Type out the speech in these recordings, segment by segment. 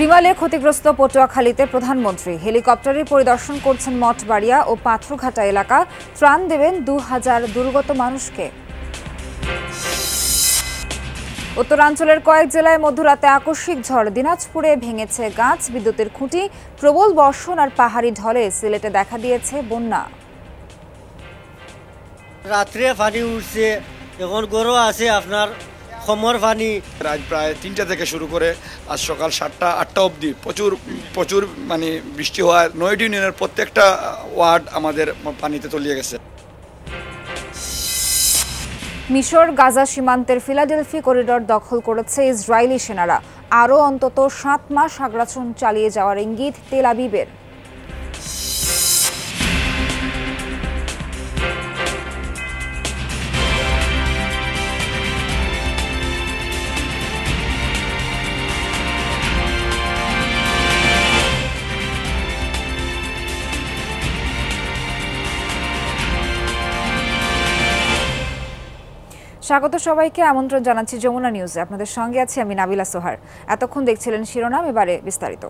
রিমালে ক্ষতিগ্রস্ত পটুয়াখালীতে প্রধানমন্ত্রী হেলিকপ্টারে পরিদর্শন করছেন মঠবাড়িয়া ও পাথরঘাটা এলাকা। ত্রাণ দেবেন ২,০০০ দুর্গত মানুষকে। উত্তরাঞ্চলের কয়েক জেলায় মধ্যরাতে আকস্মিক ঝড়। দিনাজপুরে ভেঙেছে গাছ, বিদ্যুতের খুঁটি। প্রবল বর্ষণ আর পাহাড়ি ঢলে সিলেটে দেখা দিয়েছে বন্যা। রাত্রে পানি উঠছে, এখন গরু আছে আপনার খমর পানি। আজ প্রায় ৩টা থেকে শুরু করে আজ সকাল ৭টা ৮টা অবধি প্রচুর মানে বৃষ্টি হওয়ায় ৯টি ইউনিয়নের প্রত্যেকটা ওয়ার্ড আমাদের পানিতে তলিয়ে গেছে। মিশর গাজা সীমান্তের ফিলাডেলফি করিডর দখল করেছে ইসরায়েলি সেনারা। আরও অন্তত ৭ মাস আগ্রাসন চালিয়ে যাওয়ার ইঙ্গিত তেল আবিবের। স্বাগত সবাইকে, আমন্ত্রণ জানাচ্ছি যমুনা নিউজে। আপনাদের সঙ্গে আছি আমি নাবিলা সোহার। এতক্ষণ দেখছিলেন শিরোনাম, এবারে বিস্তারিত।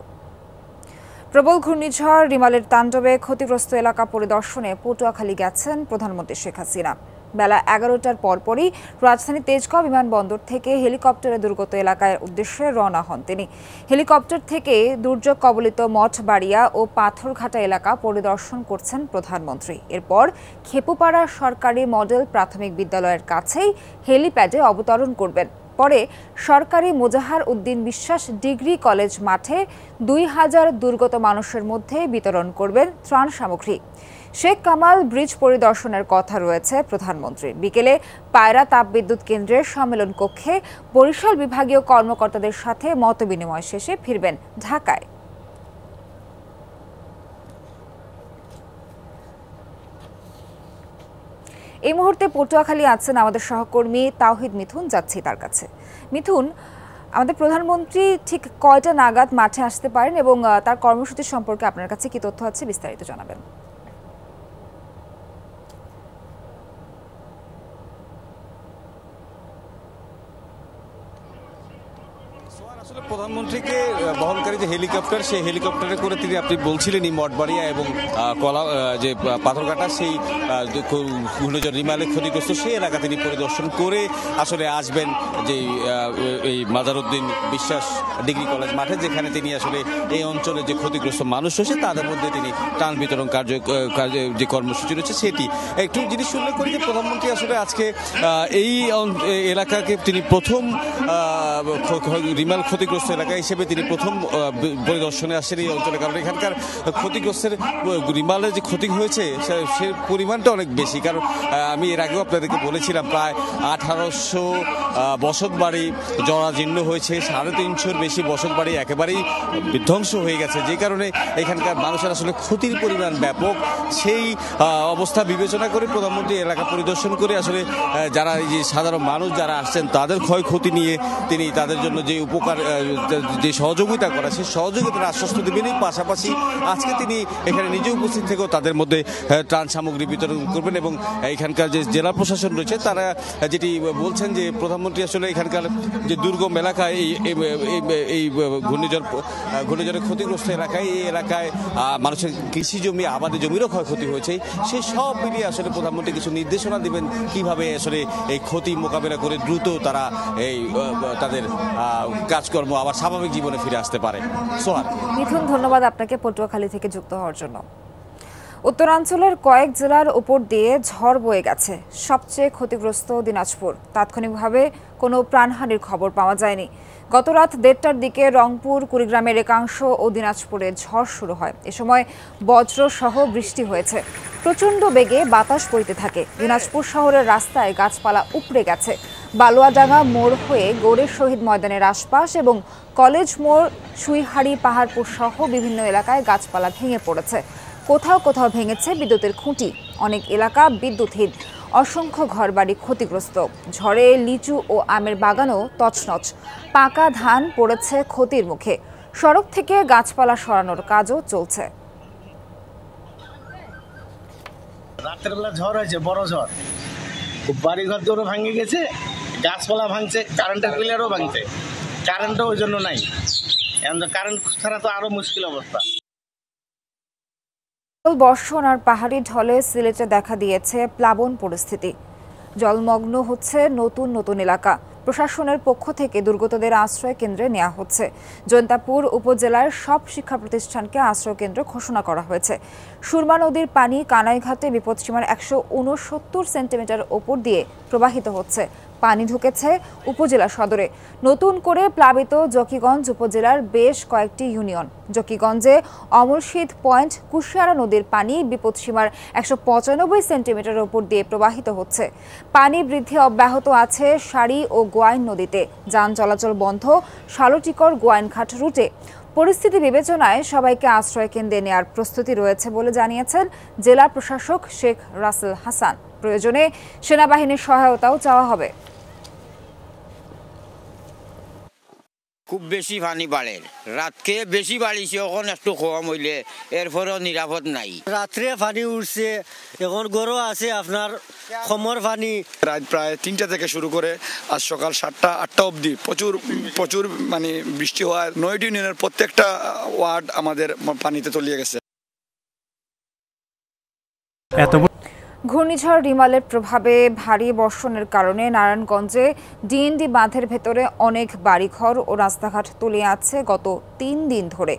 প্রবল ঘূর্ণিঝড় রিমালের তাণ্ডবে ক্ষতিগ্রস্ত এলাকা পরিদর্শনে পটুয়াখালী গেছেন প্রধানমন্ত্রী শেখ হাসিনা। বেলা ১১টার পরপরই রাজধানী তেজগাঁও বিমানবন্দর থেকে হেলিকপ্টারে দুর্গত এলাকার উদ্দেশ্যে রওনা হন তিনি। হেলিকপ্টার থেকে দুর্যোগ কবলিত মঠবাড়িয়া ও পাথরঘাটা এলাকা পরিদর্শন করছেন প্রধানমন্ত্রী। এরপর খেপুপাড়া সরকারি মডেল প্রাথমিক বিদ্যালয়ের কাছেই হেলিপ্যাডে অবতরণ করবেন। পরে সরকারি মোজাহার উদ্দিন বিশ্বাস ডিগ্রি কলেজ মাঠে ২,০০০ দুর্গত মানুষের মধ্যে বিতরণ করবেন ত্রাণ সামগ্রী। শেখ কামাল ব্রিজ পরিদর্শনের কথা রয়েছে প্রধানমন্ত্রীর। বিকেলে পায়রা তাপবিদ্যুৎ কেন্দ্রের সম্মেলন কক্ষে বরিশাল বিভাগীয় কর্মকর্তাদের সাথে মতবিনিময় শেষে ফিরবেন ঢাকায়। এই মুহূর্তে পটুয়াখালী আছেন আমাদের সহকর্মী তাওহিদ মিথুন। যাচ্ছি তার কাছে। মিথুন, আমাদের প্রধানমন্ত্রী ঠিক কয়টা নাগাদ মাঠে আসতে পারেন এবং তার কর্মসূচি সম্পর্কে আপনার কাছে কি তথ্য আছে, বিস্তারিত জানাবেন। প্রধানমন্ত্রীকে বহনকারী যে হেলিকপ্টার, সেই হেলিকপ্টারে করে তিনি, আপনি বলছিলেনই, মঠবাড়িয়া এবং যে পাথরঘাটা সেই ঘূর্ণিঝড় রিমালে ক্ষতিগ্রস্ত সেই এলাকা তিনি পরিদর্শন করে আসলে আসবেন যে এই মাজারউদ্দিন বিশ্বাস ডিগ্রি কলেজ মাঠে, যেখানে তিনি আসলে এই অঞ্চলের যে ক্ষতিগ্রস্ত মানুষ রয়েছে তাদের মধ্যে তিনি ত্রাণ বিতরণ কার্য যে কর্মসূচি রয়েছে সেটি একটু জিনিস উল্লেখ করি যে প্রধানমন্ত্রী আসলে আজকে এই এলাকাকে তিনি প্রথম রিমাল ক্ষতিগ্রস্ত এলাকা হিসেবে তিনি প্রথম পরিদর্শনে আসেন এই অঞ্চলে। কারণ এখানকার ক্ষতিগ্রস্তের রিমালের যে ক্ষতি হয়েছে সে পরিমাণটা অনেক বেশি। কারণ আমি এর আগেও আপনাদেরকে বলেছিলাম প্রায় ১৮০০ বসত বাড়ি জরাজীর্ণ হয়েছে, ৩৫০-র বেশি বসত বাড়ি একেবারেই বিধ্বংস হয়ে গেছে, যে কারণে এখানকার মানুষের আসলে ক্ষতির পরিমাণ ব্যাপক। সেই অবস্থা বিবেচনা করে প্রধানমন্ত্রী এলাকা পরিদর্শন করে আসলে যারা এই যে সাধারণ মানুষ যারা আসছেন তাদের ক্ষয়ক্ষতি নিয়ে তিনি তাদের জন্য যে উপকার, যে সহযোগিতা করা, সেই সহযোগিতার আশ্বস্ত দেবেনই। পাশাপাশি আজকে তিনি এখানে নিজে উপস্থিত থেকেও তাদের মধ্যে ত্রাণ সামগ্রী বিতরণ করবেন। এবং এখানকার যে জেলা প্রশাসন রয়েছে তারা যেটি বলছেন যে প্রধানমন্ত্রী আসলে এখানকার যে দুর্গম এলাকায় এই ঘূর্ণিঝড়ের ক্ষতিগ্রস্ত এলাকায়, এই এলাকায় মানুষের কৃষি জমি, আবাদি জমিরও ক্ষয়ক্ষতি হয়েছে, সেই সব মিলিয়ে আসলে প্রধানমন্ত্রী কিছু নির্দেশনা দেবেন কিভাবে আসলে এই ক্ষতি মোকাবেলা করে দ্রুত তারা এই তাদের কাজকর্ম আবার স্বাভাবিক জীবনে ফিরে আসতে পারে। সোহান। মিথুন, ধন্যবাদ আপনাকে পটুয়াখালী থেকে যুক্ত হওয়ার জন্য। উত্তরাঞ্চলের কয়েক জেলার উপর দিয়ে ঝড় বয়ে গেছে। সবচেয়ে ক্ষতিগ্রস্ত দিনাজপুর। তাৎক্ষণিকভাবে কোনো প্রাণহানির খবর পাওয়া যায়নি। গত রাত ১:৩০টার দিকে রংপুর, কুড়িগ্রামের একাংশ ও দিনাজপুরে ঝড় শুরু হয়। এ সময় বজ্রসহ বৃষ্টি হয়েছে। প্রচণ্ড বেগে বাতাস বইতে থাকে। দিনাজপুর শহরের রাস্তায় গাছপালা উপড়ে গেছে। বালুয়াডাঙ্গা মোড় হয়ে গৌড়ের শহীদ ময়দানের আশপাশ এবং কলেজ মোড়, সুইহারি, পাহাড়পুর সহ বিভিন্ন এলাকায় গাছপালা ভেঙে পড়েছে। কোথাও কোথাও ভেঙেছে বিদ্যুতের খুঁটি। অনেক এলাকা বিদ্যুৎহীন। অসংখ্য ঘরবাড়ি ক্ষতিগ্রস্ত। ঝড়ে লিচু ও আমের বাগানও তছনছ। পাকা ধান পড়েছে ক্ষতির মুখে। সড়ক থেকে গাছপালা সরানোর কাজও চলছে। রাতের বেলা ঝড় হয়েছে, বড় ঝড়, বাড়িঘর দৌড়ে ভাঙে গেছে, গাছপালা ভাঙছে, কারেন্টের পিলারও ভাঙছে, কারেন্টও ওই জন্য নাই। এখন কারেন্ট ছাড়া তো আরো মুশকিল অবস্থা। বর্ষণ আর পাহাড়ি ঢলে সিলেটে দেখা দিয়েছে প্লাবন পরিস্থিতি। জলমগ্ন হচ্ছে নতুন নতুন এলাকা। প্রশাসনের পক্ষ থেকে দুর্গতদের আশ্রয় কেন্দ্রে নেওয়া হচ্ছে। জৈন্তাপুর উপজেলার সব শিক্ষা প্রতিষ্ঠানকে আশ্রয় কেন্দ্র ঘোষণা করা হয়েছে। সুরমা নদীর পানি কানাইঘাটে বিপদসীমার 169 সেন্টিমিটার ওপর দিয়ে প্রবাহিত হচ্ছে। পানি ঢুকেছে উপজেলা সদরে। নতুন করে প্লাবিত জকিগঞ্জ উপজেলার বেশ কয়েকটি ইউনিয়ন। জকিগঞ্জে অমলশীদ পয়েন্ট কুশিয়ারা নদীর পানি বিপদসীমার 195 সেন্টিমিটার ওপর দিয়ে প্রবাহিত হচ্ছে। পানি বৃদ্ধি অব্যাহত আছে সারি ও গোয়াইন নদীতে। যান চলাচল বন্ধ শালটিকর গোয়াইনঘাট রুটে। পরিস্থিতি বিবেচনায় সবাইকে আশ্রয় কেন্দ্রে নেওয়ার প্রস্তুতি রয়েছে বলে জানিয়েছেন জেলা প্রশাসক শেখ রাসেল হাসান। প্রয়োজনে সেনাবাহিনীর সহায়তাও চাওয়া হবে। খুব বেশি পানি বাড়ে, রাতকে বেশি বাড়িছে, এখন একটু কম হইলে এরপরেও নিরাপদ নাই। রাত্রে পানি উঠছে, এখন গরু আছে আপনার খমর পানি। রাত প্রায় 3টা থেকে শুরু করে আজ সকাল 7টা 8টা অবধি প্রচুর মানে বৃষ্টি হওয়ায় 9টি ইউনিয়নের প্রত্যেকটা ওয়ার্ড আমাদের পানিতে তলিয়ে গেছে। ঘূর্ণিঝড় রিমালের প্রভাবে ভারী বর্ষণের কারণে নারায়ণগঞ্জে ডিএনডি বাঁধের ভেতরে অনেক বাড়িঘর ও রাস্তাঘাট তলিয়ে আছে গত 3 দিন ধরে।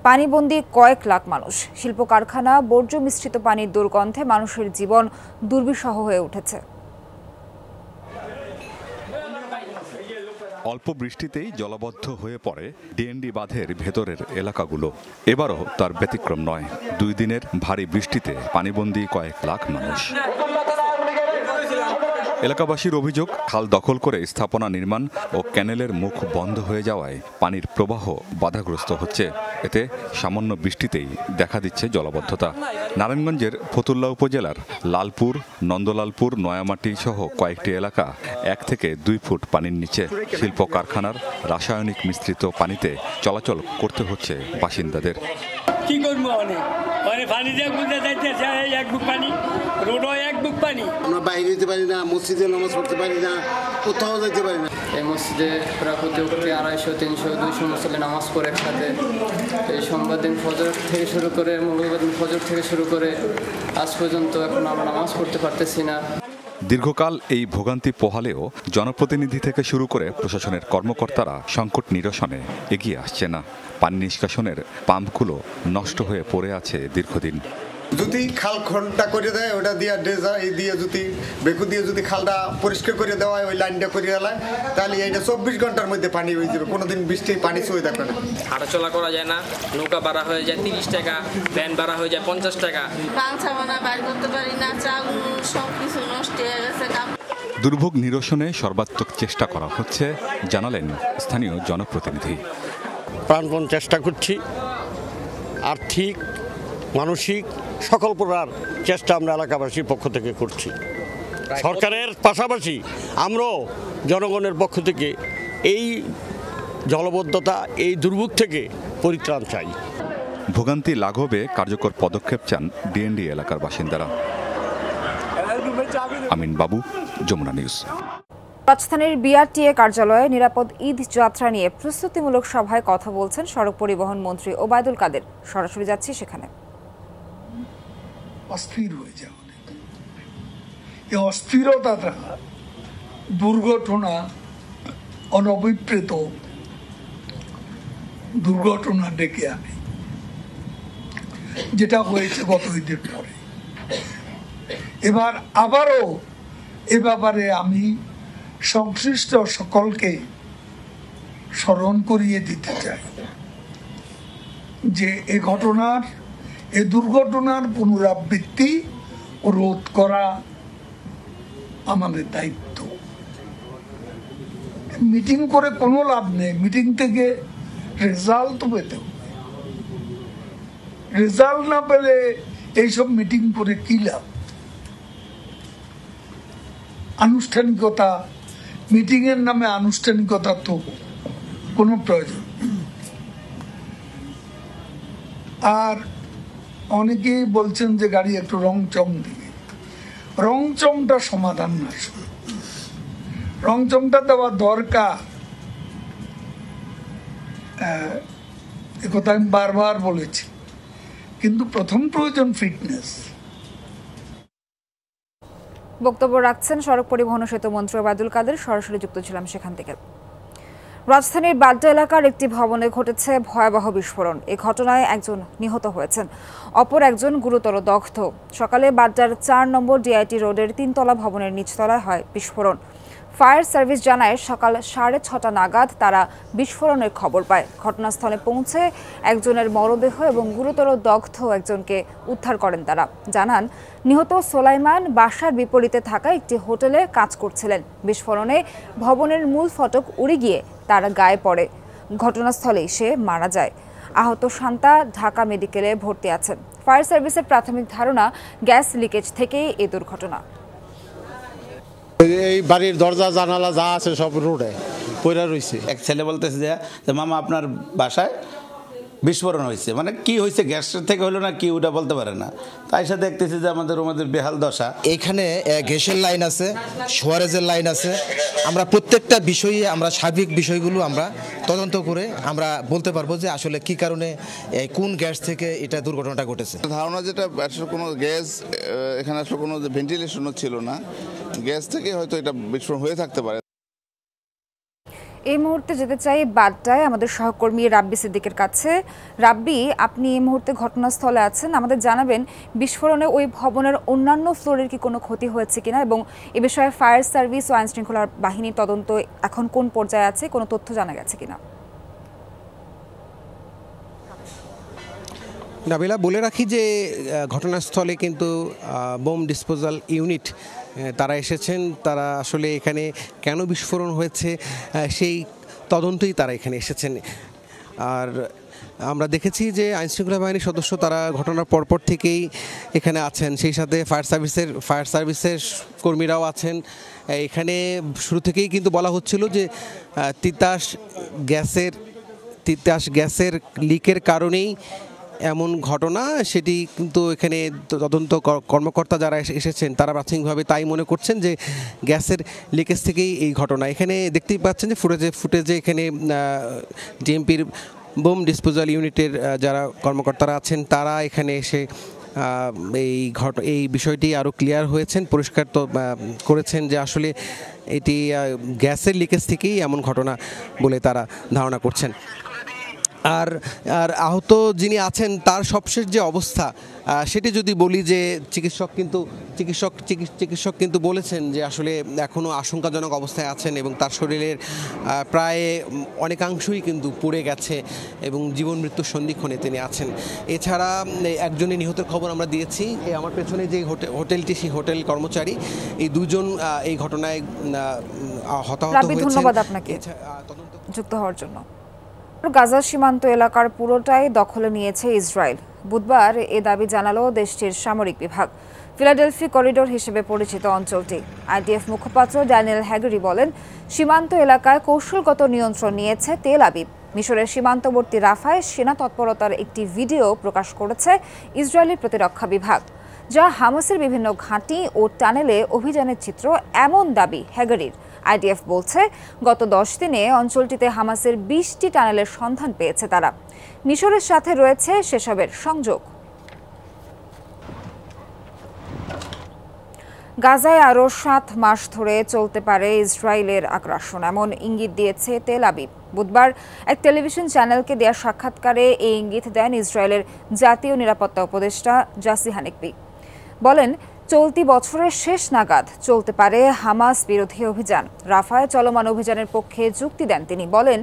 পানিবন্দী কয়েক লাখ মানুষ। শিল্প কারখানা বর্জ্য মিশ্রিত পানির দুর্গন্ধে মানুষের জীবন দুর্বিষহ হয়ে উঠেছে। অল্প বৃষ্টিতেই জলবদ্ধ হয়ে পড়ে ডিএনডি বাঁধের ভেতরের এলাকাগুলো। এবারও তার ব্যতিক্রম নয়। 2 দিনের ভারী বৃষ্টিতে পানিবন্দী কয়েক লাখ মানুষ। এলাকাবাসীর অভিযোগ, খাল দখল করে স্থাপনা নির্মাণ ও ক্যানেলের মুখ বন্ধ হয়ে যাওয়ায় পানির প্রবাহ বাধাগ্রস্ত হচ্ছে। এতে সামান্য বৃষ্টিতেই দেখা দিচ্ছে জলাবদ্ধতা। নারায়ণগঞ্জের ফতুল্লা উপজেলার লালপুর, নন্দলালপুর, নয়ামাটি সহ কয়েকটি এলাকা 1 থেকে 2 ফুট পানির নিচে। শিল্প কারখানার রাসায়নিক মিশ্রিত পানিতে চলাচল করতে হচ্ছে বাসিন্দাদের। কি করবো পানি দিয়ে বুঝতে যাইতেছে, 1 বুক পানি, রোডও 1 বুক পানি। আমরা বাইরে যেতে পারি না, মসজিদে নামাজ পড়তে পারি না, কোথাও যেতে পারি না। এই মসজিদে প্রায় প্রতি 250, 300, 200 মুসল্লি নামাজ পড়ে একসাথে। এই সোমবার দিন ফজর থেকে শুরু করে, মঙ্গলবার দিন ফজর থেকে শুরু করে আজ পর্যন্ত এখন আমরা নামাজ পড়তে পারতেছি না। দীর্ঘকাল এই ভোগান্তি পোহালেও জনপ্রতিনিধি থেকে শুরু করে প্রশাসনের কর্মকর্তারা সংকট নিরসনে এগিয়ে আসছে না। পানি নিষ্কাশনের পাম্পগুলো নষ্ট হয়ে পড়ে আছে দীর্ঘদিন। যদি খাল খনটা করে দেয়, ওটা দিয়ে ড্রেজার দিয়ে যদি বেকু দিয়ে যদি খালটা পরিষ্কার করে দেওয়া হয়, ওই লাইনটা করে দেয়, তাহলে এইটা 24 ঘন্টার মধ্যে পানি হয়ে যাবে। কোনোদিন বৃষ্টি পানি সয়ে থাকবে না। হাঁটাচলা করা যায় না, নৌকা ভাড়া হয়ে যায় 30 টাকা, ভ্যান ভাড়া হয়ে যায় 50 টাকা। পাংছাবানা বাইর করতে পারি না, চাউল সব কিছু নষ্ট হয়ে গেছে। দুর্ভোগ নিরসনে সর্বাত্মক চেষ্টা করা হচ্ছে জানালেন স্থানীয় জনপ্রতিনিধি। প্রাণপণ চেষ্টা করছি। আর্থিক, মানসিক সকল প্রকার চেষ্টা আমরা এলাকাবাসীর পক্ষ থেকে করছি। সরকারের পাশাপাশি আমরাও জনগণের পক্ষ থেকে এই জলবদ্ধতা, এই দুর্ভোগ থেকে পরিত্রাণ চাই। ভোগান্তি লাঘবে কার্যকর পদক্ষেপ চান ডিএনডি এলাকার বাসিন্দারা। আমিন বাবু, যমুনা নিউজ। রাজধানীর বিআরটিএ কার্যালয়ে নিরাপদ ঈদ যাত্রা নিয়ে প্রস্তুতিমূলক সভায় কথা বলছেন সড়ক পরিবহন মন্ত্রী ওবায়দুল কাদের। সরাসরি যাচ্ছি সেখানে। অস্থির হয়ে যাওয়া, এই অস্থিরতাটা দুর্ঘটনা, অনভিপ্রেত দুর্ঘটনা ডেকে আনে, যেটা হয়েছে গত ঈদের পরে। এবার আবারও এ ব্যাপারে আমি সংশ্লিষ্ট সকলকে স্মরণ করিয়ে দিতে চাই যে এ দুর্ঘটনার পুনরাবৃত্তি রোধ করা আমাদের দায়িত্ব। মিটিং করে কোনো লাভ নেই, মিটিং থেকে রেজাল্ট পেতে হবে। রেজাল্ট না পেলে এইসব মিটিং করে কি লাভ? আনুষ্ঠানিকতা, মিটিং এর নামে আনুষ্ঠানিকতা তো কোনো প্রয়োজন। আর অনেকেই বলছেন যে গাড়ি একটু রংচং দিবে। রংচংটা সমাধান না, রংচংটা দেওয়া দরকার একথা আমি বারবার বলেছি, কিন্তু প্রথম প্রয়োজন ফিটনেস। বক্তব্য রাখছেন সড়ক পরিবহন ও সেতু মন্ত্রী ওবায়দুল কাদের। সরাসরি যুক্ত ছিলাম সেখান থেকে। রাজধানীর বাড্ডা এলাকার একটি ভবনে ঘটেছে ভয়াবহ বিস্ফোরণ। এই ঘটনায় একজন নিহত হয়েছেন, অপর একজন গুরুতর দগ্ধ। সকালে বাড্ডার 4 নম্বর ডিআইটি রোডের 3তলা ভবনের নিচতলায় হয় বিস্ফোরণ। ফায়ার সার্ভিস জানায় সকাল 6:30 নাগাদ তারা বিস্ফোরণের খবর পায়। ঘটনাস্থলে পৌঁছে একজনের মরদেহ এবং গুরুতর দগ্ধ একজনকে উদ্ধার করেন তারা। জানান, নিহত সোলাইমান বাসার বিপরীতে থাকা একটি হোটেলে কাজ করছিলেন। বিস্ফোরণে ভবনের মূল ফটক উড়ে গিয়ে তার গায়ে পড়ে। ঘটনাস্থলেই সে মারা যায়। আহত শান্তা ঢাকা মেডিকেলে ভর্তি আছেন। ফায়ার সার্ভিসের প্রাথমিক ধারণা, গ্যাস লিকেজ থেকেই এই দুর্ঘটনা। এই বাড়ির দরজা জানালা যা আছে সব রোডে পড়ে রয়েছে। এক ছেলে বলতেছে যে মামা আপনার বাসায় বিস্ফোরণ হয়েছে, মানে কি হয়েছে, গ্যাস থেকে হলো না কি ওটা বলতে পারে না। তাই সাথে দেখতেছি যে আমাদের বেহাল দশা। এখানে গ্যাসের লাইন আছে, সোয়ারেজের লাইন আছে। আমরা প্রত্যেকটা বিষয়ে আমরা সার্বিক বিষয়গুলো আমরা তদন্ত করে আমরা বলতে পারবো যে আসলে কি কারণে কোন গ্যাস থেকে এটা দুর্ঘটনাটা ঘটেছে। ধারণা যেটা আসলে কোনো গ্যাস এখানে আসলে কোনো ভেন্টিলেশনও ছিল না, গ্যাস থেকে হয়তো এটা বিস্ফোরণ হয়ে থাকতে পারে। এই মুহূর্তে যেতে চাই বাড্ডায় আমাদের সহকর্মী রাব্বি সিদ্দিকের কাছে। রাব্বি, আপনি এই মুহূর্তে ঘটনাস্থলে আছেন, আমাদের জানাবেন বিস্ফোরণে ওই ভবনের অন্যান্য ফ্লোরের কি কোনো ক্ষতি হয়েছে কিনা এবং এ বিষয়ে ফায়ার সার্ভিস ও আইন শৃঙ্খলা বাহিনীর তদন্ত এখন কোন পর্যায়ে আছে, কোনো তথ্য জানা গেছে কিনা? নাবিলা, বলে রাখি যে ঘটনাস্থলে কিন্তু বোম ডিসপোজাল ইউনিট তারা এসেছেন। তারা আসলে এখানে কেন বিস্ফোরণ হয়েছে সেই তদন্তই তারা এখানে এসেছেন। আর আমরা দেখেছি যে আইনশৃঙ্খলা বাহিনীর সদস্য তারা ঘটনার পরপর থেকেই এখানে আছেন, সেই সাথে ফায়ার সার্ভিসের কর্মীরাও আছেন এখানে। শুরু থেকেই কিন্তু বলা হচ্ছিল যে তিতাস গ্যাসের লিকের কারণেই এমন ঘটনা, সেটি কিন্তু এখানে তদন্ত কর্মকর্তা যারা এসেছেন তারা প্রাথমিকভাবে তাই মনে করছেন যে গ্যাসের লিকেজ থেকেই এই ঘটনা। এখানে দেখতেই পাচ্ছেন যে ফুটেজে এখানে ডিএমপির বোম ডিসপোজাল ইউনিটের যারা কর্মকর্তারা আছেন তারা এখানে এসে এই বিষয়টি আরও ক্লিয়ার হয়েছেন, পরিষ্কার তো করেছেন যে আসলে এটি গ্যাসের লিকেজ থেকেই এমন ঘটনা বলে তারা ধারণা করছেন। আর আহত যিনি আছেন তার সবশেষ যে অবস্থা সেটি যদি বলি যে চিকিৎসক কিন্তু বলেছেন যে আসলে এখনও আশঙ্কাজনক অবস্থায় আছেন এবং তার শরীরের প্রায় অনেকাংশই কিন্তু পুড়ে গেছে এবং জীবন মৃত্যুর সন্ধিক্ষণে তিনি আছেন। এছাড়া একজনের নিহতের খবর আমরা দিয়েছি। আমার পেছনে যে হোটেলটি, সেই হোটেল কর্মচারী, এই দুজন এই ঘটনায় হতাহত হয়েছেন। ধন্যবাদ আপনাকে যুক্ত হওয়ার জন্য। গাজা সীমান্ত এলাকার পুরোটাই দখলে নিয়েছে ইসরায়েল। বুধবার এ দাবি জানালো দেশটির সামরিক বিভাগ। ফিলাডেলফি করিডোর হিসেবে পরিচিত অঞ্চলটি। আইডিএফ মুখপাত্র ড্যানিয়েল হ্যাগেরি বলেন, সীমান্ত এলাকায় কৌশলগত নিয়ন্ত্রণ নিয়েছে তেল আবিব। মিশরের সীমান্তবর্তী রাফায় সেনা তৎপরতার একটি ভিডিও প্রকাশ করেছে ইসরায়েলি প্রতিরক্ষা বিভাগ, যা হামাসের বিভিন্ন ঘাঁটি ও টানেলে অভিযানের চিত্র, এমন দাবি হ্যাগেরির। আইডিএফ বলছে, গত 10 দিনে অঞ্চলটিতে হামাসের 20টি টানেলের সন্ধান পেয়েছে তারা। মিশরের সাথে রয়েছে সেসবের সংযোগ। গাজায় আরও 7 মাস ধরে চলতে পারে ইসরায়েলের আগ্রাসন, এমন ইঙ্গিত দিয়েছে তেল আবিব। বুধবার এক টেলিভিশন চ্যানেলকে দেওয়া সাক্ষাৎকারে এই ইঙ্গিত দেন ইসরায়েলের জাতীয় নিরাপত্তা উপদেষ্টা জাসি হানিকবি। বলেন, চলতি বছরের শেষ নাগাদ চলতে পারে হামাস বিরোধী অভিযান। রাফায় চলমান অভিযানের পক্ষে যুক্তি দেন তিনি। বলেন,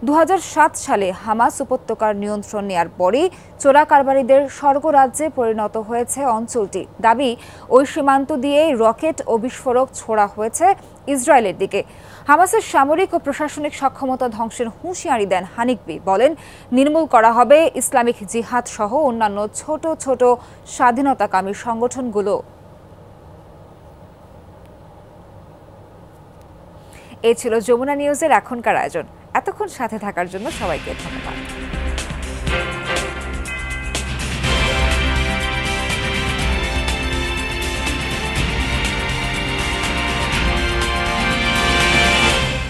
2007 সালে হামাস উপত্যকার নিয়ন্ত্রণ নেয়ার পরই চোরা কারবারিদের স্বর্গরাজ্যে পরিণত হয়েছে অঞ্চলটি। দাবি, ওই সীমান্ত দিয়েই রকেট ও বিস্ফোরক ছোড়া হয়েছে ইসরায়েলের দিকে। হামাসের সামরিক ও প্রশাসনিক সক্ষমতা ধ্বংসের হুঁশিয়ারি দেন হানিকবি। বলেন, নির্মূল করা হবে ইসলামিক জিহাদ সহ অন্যান্য ছোট ছোট স্বাধীনতাকামী সংগঠনগুলো। এই ছিল যমুনা নিউজের এখনকার আয়োজন। এতক্ষণ সাথে থাকার জন্য সবাইকে ধন্যবাদ।